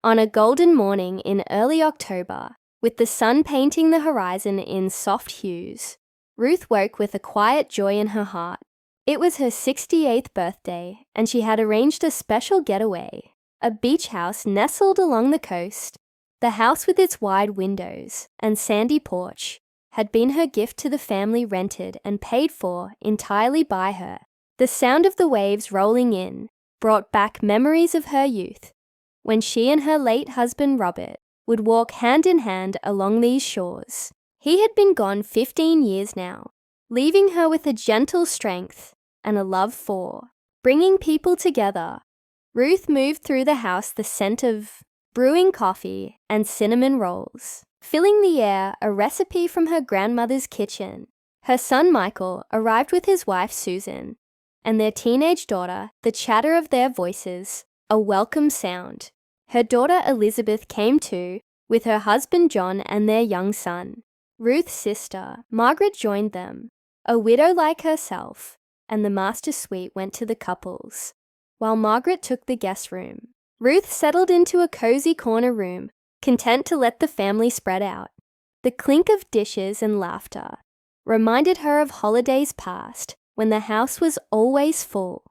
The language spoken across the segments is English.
On a golden morning in early October, with the sun painting the horizon in soft hues, Ruth woke with a quiet joy in her heart. It was her 68th birthday, and she had arranged a special getaway, a beach house nestled along the coast. The house with its wide windows and sandy porch had been her gift to the family, rented and paid for entirely by her. The sound of the waves rolling in brought back memories of her youth, when she and her late husband Robert would walk hand in hand along these shores. He had been gone 15 years now, leaving her with a gentle strength and a love for bringing people together. Ruth moved through the house, the scent of brewing coffee and cinnamon rolls, filling the air, a recipe from her grandmother's kitchen. Her son Michael arrived with his wife Susan and their teenage daughter, the chatter of their voices, a welcome sound. Her daughter Elizabeth came too, with her husband John and their young son. Ruth's sister, Margaret, joined them, a widow like herself, and the master suite went to the couples, while Margaret took the guest room. Ruth settled into a cozy corner room, content to let the family spread out. The clink of dishes and laughter reminded her of holidays past when the house was always full.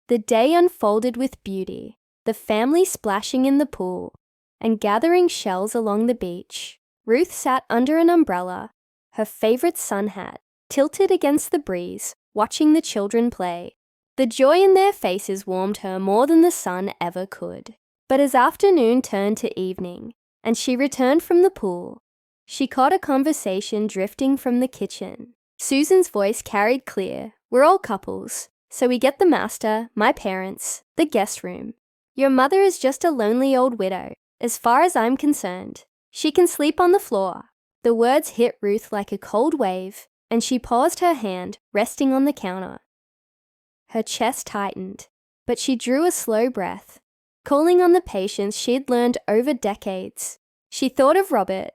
The day unfolded with beauty, the family splashing in the pool and gathering shells along the beach. Ruth sat under an umbrella, her favorite sun hat tilted against the breeze, watching the children play. The joy in their faces warmed her more than the sun ever could. But as afternoon turned to evening and she returned from the pool, she caught a conversation drifting from the kitchen. Susan's voice carried clear, "We're all couples, so we get the master, my parents, the guest room. Your mother is just a lonely old widow. As far as I'm concerned, she can sleep on the floor." The words hit Ruth like a cold wave, and she paused, her hand resting on the counter. Her chest tightened, but she drew a slow breath, calling on the patience she'd learned over decades. She thought of Robert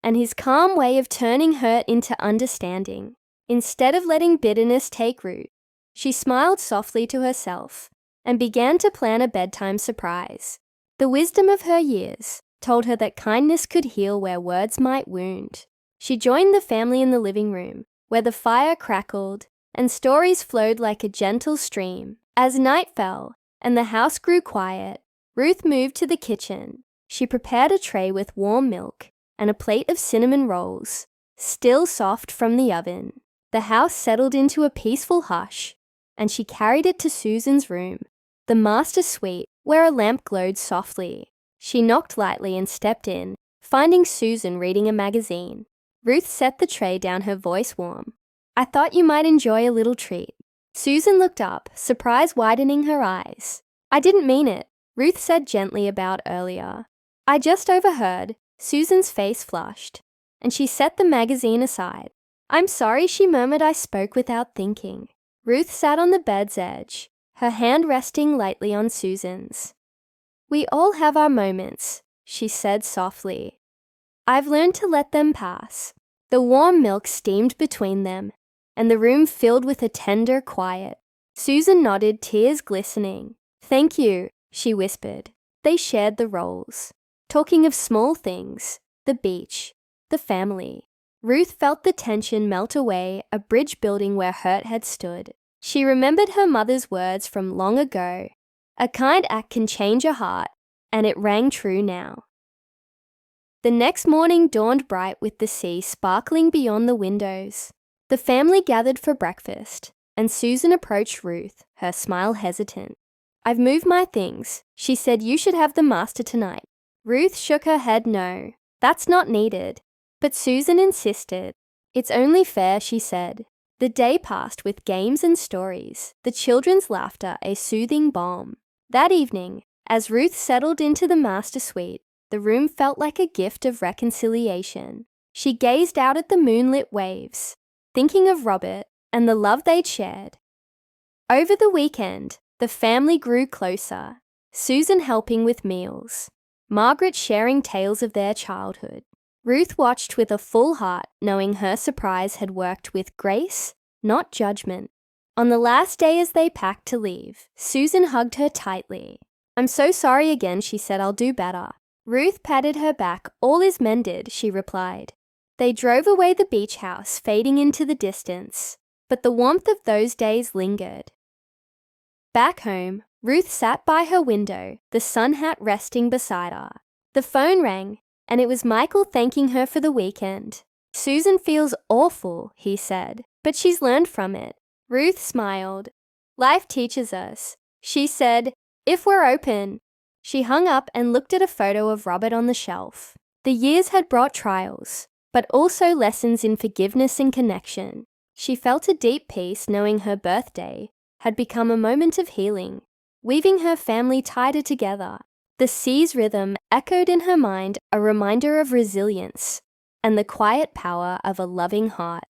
and his calm way of turning hurt into understanding. Instead of letting bitterness take root, she smiled softly to herself and began to plan a bedtime surprise. The wisdom of her years told her that kindness could heal where words might wound. She joined the family in the living room, where the fire crackled and stories flowed like a gentle stream. As night fell and the house grew quiet, Ruth moved to the kitchen. She prepared a tray with warm milk and a plate of cinnamon rolls, still soft from the oven. The house settled into a peaceful hush, and she carried it to Susan's room, the master suite, where a lamp glowed softly. She knocked lightly and stepped in, finding Susan reading a magazine. Ruth set the tray down, her voice warm. "I thought you might enjoy a little treat." Susan looked up, surprise widening her eyes. "I didn't mean it," Ruth said gently about earlier. "I just overheard." Susan's face flushed, and she set the magazine aside. "I'm sorry," she murmured. "I spoke without thinking." Ruth sat on the bed's edge, her hand resting lightly on Susan's. "We all have our moments," she said softly. "I've learned to let them pass." The warm milk steamed between them, and the room filled with a tender quiet. Susan nodded, tears glistening. "Thank you," she whispered. They shared the rolls, talking of small things, the beach, the family. Ruth felt the tension melt away, a bridge building where hurt had stood. She remembered her mother's words from long ago, "A kind act can change a heart," and it rang true now. The next morning dawned bright with the sea sparkling beyond the windows. The family gathered for breakfast, and Susan approached Ruth, her smile hesitant. "I've moved my things," she said. "You should have the master tonight." Ruth shook her head. "No, that's not needed." But Susan insisted. "It's only fair," she said. The day passed with games and stories, the children's laughter a soothing balm. That evening, as Ruth settled into the master suite, the room felt like a gift of reconciliation. She gazed out at the moonlit waves, thinking of Robert and the love they'd shared. Over the weekend, the family grew closer, Susan helping with meals, Margaret sharing tales of their childhood. Ruth watched with a full heart, knowing her surprise had worked with grace, not judgment. On the last day as they packed to leave, Susan hugged her tightly. I'm so sorry again, she said. I'll do better. Ruth patted her back. All is mended, she replied. They drove away the beach house, fading into the distance. But the warmth of those days lingered. Back home, Ruth sat by her window, the sun hat resting beside her. The phone rang, and it was Michael thanking her for the weekend. Susan feels awful, he said, but she's learned from it. Ruth smiled. Life teaches us. She said, if we're open. She hung up and looked at a photo of Robert on the shelf. The years had brought trials, but also lessons in forgiveness and connection. She felt a deep peace knowing her birthday had become a moment of healing, weaving her family tighter together. The sea's rhythm echoed in her mind, a reminder of resilience and the quiet power of a loving heart.